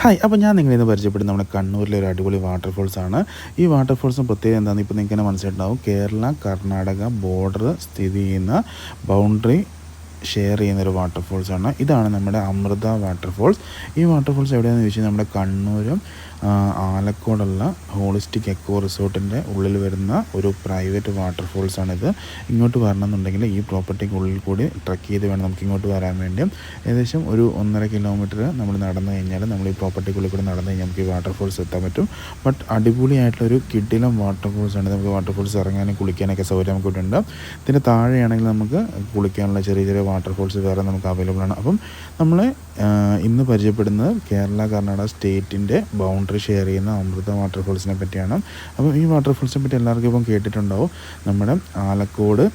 Hi, അപ്പോൾ ഞാൻ നിങ്ങളിന്ന് പരിചയപ്പെടുന്നത് നമ്മുടെ കണ്ണൂരിലെ ഒരു അടിപൊളി വാട്ടർഫോൾസാണ്. ഈ വാട്ടർഫോൾസിന് പ്രത്യേകത എന്താണെന്ന് ഇപ്പോൾ നിങ്ങൾക്ക് തന്നെ മനസ്സിലായിട്ടുണ്ടാവും. കേരള കർണാടക ബോർഡർ സ്ഥിതി ചെയ്യുന്ന ബൗണ്ടറി ഷെയർ ചെയ്യുന്നൊരു വാട്ടർഫോൾസാണ്. ഇതാണ് നമ്മുടെ അമൃത വാട്ടർഫോൾസ്. ഈ വാട്ടർഫോൾസ് എവിടെയാണെന്ന് ചോദിച്ചാൽ നമ്മുടെ കണ്ണൂരും ആലക്കോടുള്ള ഹോളിസ്റ്റിക് എക്കോ റിസോർട്ടിൻ്റെ ഉള്ളിൽ വരുന്ന ഒരു പ്രൈവറ്റ് വാട്ടർഫോൾസാണിത്. ഇങ്ങോട്ട് വരണമെന്നുണ്ടെങ്കിൽ ഈ പ്രോപ്പർട്ടിക്കുള്ളിൽ കൂടി ട്രക്ക് ചെയ്ത് വേണം നമുക്ക് ഇങ്ങോട്ട് വരാൻ വേണ്ടി. ഏകദേശം ഒരു 1.5 കിലോമീറ്റർ നമ്മൾ നടന്നു കഴിഞ്ഞാൽ നമ്മൾ ഈ പ്രോപ്പർട്ടിക്കുള്ളിൽ കൂടി നടന്നു കഴിഞ്ഞാൽ നമുക്ക് ഈ വാട്ടർഫോൾസ് എത്താൻ പറ്റും. ബട്ട് അടിപൊളിയായിട്ടുള്ളൊരു കിടിലം വാട്ടർഫോൾസാണ്. നമുക്ക് വാട്ടർഫോൾസ് ഇറങ്ങാനും കുളിക്കാനൊക്കെ സൗകര്യം നമുക്കിട്ടുണ്ട്. ഇതിൻ്റെ താഴെയാണെങ്കിൽ നമുക്ക് കുളിക്കാനുള്ള ചെറിയ ചെറിയ വാട്ടർഫോൾസ് വേറെ നമുക്ക് അവൈലബിൾ ആണ്. അപ്പം നമ്മൾ ഇന്ന് പരിചയപ്പെടുന്നത് കേരള കർണാടക സ്റ്റേറ്റിൻ്റെ ബൗണ്ടറി ഷെയർ ചെയ്യുന്ന അമൃത വാട്ടർഫോൾസിനെ പറ്റിയാണ്. അപ്പം ഈ വാട്ടർഫോൾസിനെ പറ്റി എല്ലാവർക്കും ഇപ്പം കേട്ടിട്ടുണ്ടാവും. നമ്മുടെ ആലക്കോട്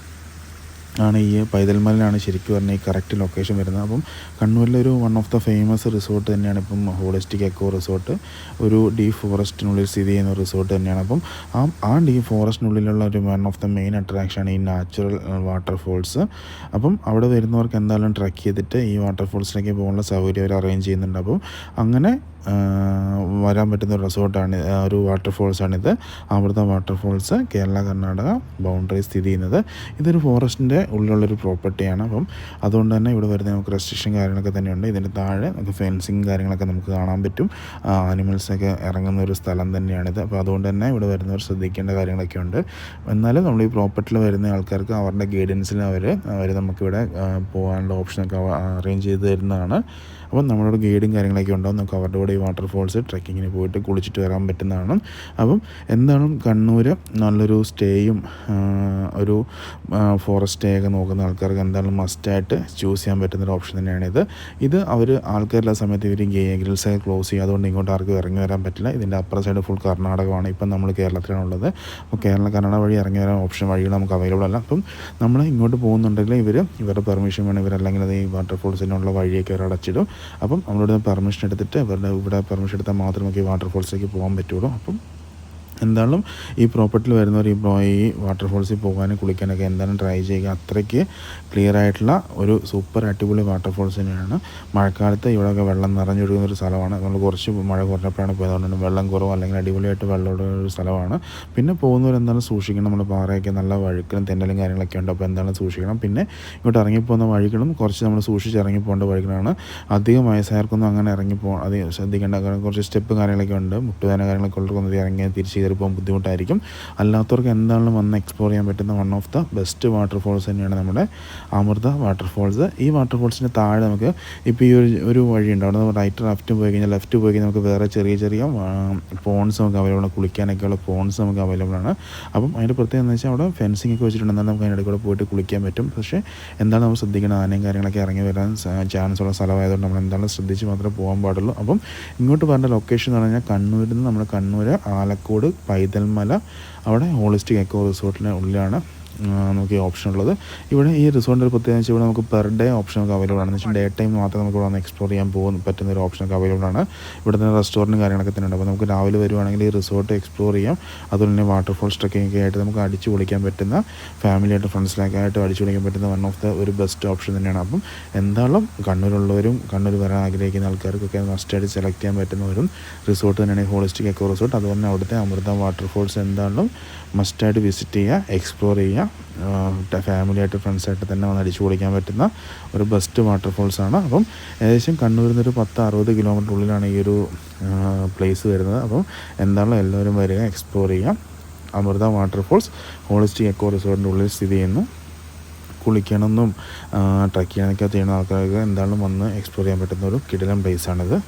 ആണ് ഈ പൈതൽമലയിലാണ് ശരിക്കും പറഞ്ഞാൽ ഈ കറക്റ്റ് ലൊക്കേഷൻ വരുന്നത്. അപ്പം കണ്ണൂരിലൊരു one of the famous resort തന്നെയാണ് ഇപ്പം ഹോളിസ്റ്റിക് എക്കോ റിസോർട്ട്. ഒരു ഡീപ്പ് ഫോറസ്റ്റിനുള്ളിൽ സ്ഥിതി ചെയ്യുന്ന റിസോർട്ട് തന്നെയാണ്. അപ്പം ആ ഡീപ്പ് ഫോറസ്റ്റിനുള്ളിലുള്ള ഒരു വൺ ഓഫ് ദ മെയിൻ അട്രാക്ഷനാണ് ഈ നാച്ചുറൽ വാട്ടർഫോൾസ്. അപ്പം അവിടെ വരുന്നവർക്ക് എന്തായാലും ട്രക്ക് ചെയ്തിട്ട് ഈ വാട്ടർഫോൾസിലേക്ക് പോകാനുള്ള സൗകര്യം അവർ അറേഞ്ച് ചെയ്യുന്നുണ്ട്. അപ്പം അങ്ങനെ വരാൻ പറ്റുന്ന ഒരു റിസോർട്ടാണ്, ഒരു വാട്ടർഫോൾസാണിത്. അമൃത വാട്ടർഫോൾസ് കേരള കർണാടക ബൗണ്ടറി സ്ഥിതി ചെയ്യുന്നത്. ഇതൊരു ഫോറസ്റ്റിൻ്റെ ഉള്ളിലുള്ളൊരു പ്രോപ്പർട്ടിയാണ്. അപ്പം അതുകൊണ്ട് തന്നെ ഇവിടെ വരുന്ന നമുക്ക് റെസ്ട്രിക്ഷൻ കാര്യങ്ങളൊക്കെ തന്നെയുണ്ട്. ഇതിൻ്റെ താഴെ നമുക്ക് ഫെൻസിങ് കാര്യങ്ങളൊക്കെ നമുക്ക് കാണാൻ പറ്റും. ആനിമൽസൊക്കെ ഇറങ്ങുന്ന ഒരു സ്ഥലം തന്നെയാണിത്. അപ്പോൾ അതുകൊണ്ട് തന്നെ ഇവിടെ വരുന്നവർ ശ്രദ്ധിക്കേണ്ട കാര്യങ്ങളൊക്കെ ഉണ്ട്. എന്നാലും നമ്മൾ ഈ പ്രോപ്പർട്ടിയിൽ വരുന്ന ആൾക്കാർക്ക് അവരുടെ ഗൈഡൻസിൽ അവർ നമുക്കിവിടെ പോകാനുള്ള ഓപ്ഷനൊക്കെ അറേഞ്ച് ചെയ്ത് തരുന്നതാണ്. അപ്പം നമ്മളോട് ഗൈഡും കാര്യങ്ങളൊക്കെ ഉണ്ടാകും. നമുക്ക് അവരുടെ കൂടെ ഈ വാട്ടർഫോൾസ് ട്രെക്കിങ്ങിന് പോയിട്ട് കുളിച്ചിട്ട് വരാൻ പറ്റുന്നതാണ്. അപ്പം എന്തായാലും കണ്ണൂർ നല്ലൊരു സ്റ്റേയും ഒരു ഫോറസ്റ്റ് സ്റ്റേ ഒക്കെ നോക്കുന്ന ആൾക്കാർക്ക് എന്തായാലും മസ്റ്റായിട്ട് ചൂസ് ചെയ്യാൻ പറ്റുന്നൊരു ഓപ്ഷൻ തന്നെയാണിത്. ഇത് ആൾക്കാരുടെ സമയത്ത് ഇവർ ഗ്രിൽസൊക്കെ ക്ലോസ് ചെയ്യും. അതുകൊണ്ട് ഇങ്ങോട്ട് ആർക്കും ഇറങ്ങി വരാൻ പറ്റില്ല. ഇതിൻ്റെ അപ്പുറ സൈഡ് ഫുൾ കർണാടകമാണ്. ഇപ്പം നമ്മൾ കേരളത്തിലാണുള്ളത്. അപ്പോൾ കർണാടക വഴി ഇറങ്ങി വരാൻ ഓപ്ഷൻ വഴികൾ നമുക്ക് അവൈലബിൾ അല്ല. അപ്പം നമ്മൾ ഇങ്ങോട്ട് പോകുന്നുണ്ടെങ്കിൽ ഇവരുടെ പെർമിഷൻ വേണം. ഇവരല്ലെങ്കിൽ അത് ഈ വാട്ടർഫോൾസിനുള്ള വഴിയൊക്കെ അവർ അടച്ചിടും. അപ്പം നമ്മളിവിടെ പെർമിഷൻ എടുത്തിട്ട് ഇവിടെ പെർമിഷൻ എടുത്താൽ മാത്രമേ നമുക്ക് ഈ വാട്ടർഫോൾസിലേക്ക് പോകാൻ പറ്റുള്ളൂ. അപ്പം എന്തായാലും ഈ പ്രോപ്പർട്ടിയിൽ വരുന്നവർ ഈ വാട്ടർഫോൾസിൽ പോകാനും കുളിക്കാനൊക്കെ എന്തായാലും ട്രൈ ചെയ്യുക. അത്രയ്ക്ക് ക്ലിയർ ആയിട്ടുള്ള ഒരു സൂപ്പർ അടിപൊളി വാട്ടർഫോൾസ് തന്നെയാണ്. മഴക്കാലത്ത് ഇവിടെയൊക്കെ വെള്ളം നിറഞ്ഞൊഴുകുന്ന ഒരു സ്ഥലമാണ്. നമ്മൾ കുറച്ച് മഴ കുറഞ്ഞപ്പോഴാണ് പോയത്. അതുകൊണ്ട് വെള്ളം കുറവ് അല്ലെങ്കിൽ അടിപൊളിയായിട്ട് വെള്ളമുള്ള ഒരു സ്ഥലമാണ്. പിന്നെ പോകുന്നവർ എന്തായാലും സൂക്ഷിക്കണം. നമ്മൾ പാറയൊക്കെ നല്ല വഴുക്കലും തെന്നലും കാര്യങ്ങളൊക്കെ ഉണ്ട്. അപ്പോൾ എന്തായാലും സൂക്ഷിക്കണം. പിന്നെ ഇങ്ങോട്ട് ഇറങ്ങിപ്പോകുന്ന വഴികളും കുറച്ച് നമ്മൾ സൂക്ഷിച്ച് ഇറങ്ങിപ്പോകേണ്ട വഴികളാണ്. അധികം വയസ്സായവർക്കൊന്നും അങ്ങനെ അത് ശ്രദ്ധിക്കേണ്ട. കുറച്ച് സ്റ്റെപ്പ് കാര്യങ്ങളൊക്കെ ഉണ്ട്. മുട്ടുവേദന കാര്യങ്ങളൊക്കെ ഉള്ളവർക്കൊന്നും ഇറങ്ങി തിരിച്ച് കയറിപ്പോകാൻ ബുദ്ധിമുട്ടായിരിക്കും. അല്ലാത്തവർക്ക് എന്തായാലും വന്ന് എക്സ്പ്ലോർ ചെയ്യാൻ പറ്റുന്ന one of the best waterfalls തന്നെയാണ് നമ്മുടെ അമൃത വാട്ടർഫോൾസ്. ഈ വാട്ടർഫോൾസിൻ്റെ താഴെ നമുക്ക് ഇപ്പോൾ ഈ ഒരു വഴിയുണ്ട്. അവിടെ നമ്മൾ റൈറ്റ് ലെഫ്റ്റ് പോയി കഴിഞ്ഞാൽ നമുക്ക് വേറെ ചെറിയ ചെറിയ പോൺസ് നമുക്ക് അവൈലബിൾ ആണ്. കുളിക്കാനൊക്കെയുള്ള പോൺസ് നമുക്ക് അവൈലബിൾ ആണ്. അപ്പം അതിൻ്റെ പ്രത്യേകത എന്ന് വെച്ചാൽ അവിടെ ഫെൻസിങ് ഒക്കെ വെച്ചിട്ടുണ്ട്. എന്നാലും നമുക്ക് അതിൻ്റെ കൂടെ പോയിട്ട് കുളിക്കാൻ പറ്റും. പക്ഷേ എന്താണ് നമ്മൾ ശ്രദ്ധിക്കണം, ആനയും കാര്യങ്ങളൊക്കെ ഇറങ്ങി വരാൻ ചാൻസ് ഉള്ള സ്ഥലമായതുകൊണ്ട് നമ്മൾ എന്തായാലും ശ്രദ്ധിച്ച് മാത്രമേ പോകാൻ പാടുള്ളൂ. അപ്പം ഇങ്ങോട്ട് പറഞ്ഞ ലൊക്കേഷൻ എന്ന് പറഞ്ഞാൽ കണ്ണൂരിൽ നിന്ന് നമ്മൾ കണ്ണൂർ ആലക്കോട് പൈതൽമല അവിടെ ഹോളിസ്റ്റിക് എക്കോ റിസോർട്ടിൻ്റെ ഉള്ളിലാണ് നമുക്ക് ഈ ഓപ്ഷൻ ഉള്ളത്. ഇവിടെ ഈ റിസോർട്ടിൻ്റെ ഒരു പ്രത്യേകത വെച്ചാൽ ഇവിടെ നമുക്ക് പെർ ഡേ ഓപ്ഷൻ ഒക്കെ അവൈലബിൾ ആണ്. എന്ന് വെച്ചാൽ ഡേ ടൈം മാത്രം നമുക്ക് ഇവിടെ വന്ന് എക്സ്പ്ലോർ ചെയ്യാൻ പറ്റുന്ന ഒരു ഓപ്ഷനൊക്കെ അവൈലബിൾ ആണ്. ഇവിടെ തന്നെ റെസ്റ്റോറൻറ്റും കാര്യങ്ങളൊക്കെ തന്നെ ഉണ്ട്. അപ്പോൾ നമുക്ക് രാവിലെ വരുവാണെങ്കിൽ ഈ റിസോർട്ട് എക്സ്പ്ലോർ ചെയ്യാം. അതുപോലെ തന്നെ വാട്ടർഫോൾസ് ട്രെക്കിംഗ് ആയിട്ട് നമുക്ക് അടിച്ചു പൊളിക്കാൻ പറ്റുന്ന, ഫാമിലിയായിട്ട് ഫ്രണ്ട്സിലൊക്കെ ആയിട്ട് അടിച്ചു പൊളിക്കാൻ പറ്റുന്ന വൺ ഓഫ് ദ ഒരു ബെസ്റ്റ് ഓപ്ഷൻ തന്നെയാണ്. അപ്പം എന്തായാലും കണ്ണൂരുള്ളവരും കണ്ണൂർ വരാൻ ആഗ്രഹിക്കുന്ന ആൾക്കാർക്കൊക്കെ മസ്റ്റായിട്ട് സെലക്ട് ചെയ്യാൻ പറ്റുന്ന ഒരു റിസോർട്ട് തന്നെയാണ് ഈ ഹോളിസ്റ്റിക് എക്കോ റിസോർട്ട്. അതുപോലെ തന്നെ അവിടുത്തെ അമൃത വാട്ടർഫോൾസ് എന്തായാലും മസ്റ്റായിട്ട് വിസിറ്റ് ചെയ്യുക, എക്സ്പ്ലോർ ചെയ്യുക. ഫാമിലിയായിട്ട് ഫ്രണ്ട്സായിട്ട് തന്നെ വന്ന് അടിച്ചു പൊളിക്കാൻ പറ്റുന്ന ഒരു ബെസ്റ്റ് വാട്ടർഫോൾസാണ്. അപ്പം ഏകദേശം കണ്ണൂരിൽ നിന്നൊരു 10-60 കിലോമീറ്റർ ഉള്ളിലാണ് ഈ ഒരു പ്ലേസ് വരുന്നത്. അപ്പം എന്തായാലും എല്ലാവരും വരിക, എക്സ്പ്ലോർ ചെയ്യാം. അമൃത വാട്ടർഫോൾസ് ഹോളിസ്റ്റിക് എക്കോ റിസോർട്ടിൻ്റെ ഉള്ളിൽ സ്ഥിതി ചെയ്യുന്നു. കുളിക്കണമെന്നും ട്രക്ക് ചെയ്യാനൊക്കെ ചെയ്യുന്ന ആൾക്കാർക്ക് എന്തായാലും വന്ന് എക്സ്പ്ലോർ ചെയ്യാൻ പറ്റുന്ന ഒരു കിടിലൻ പ്ലേസാണിത്.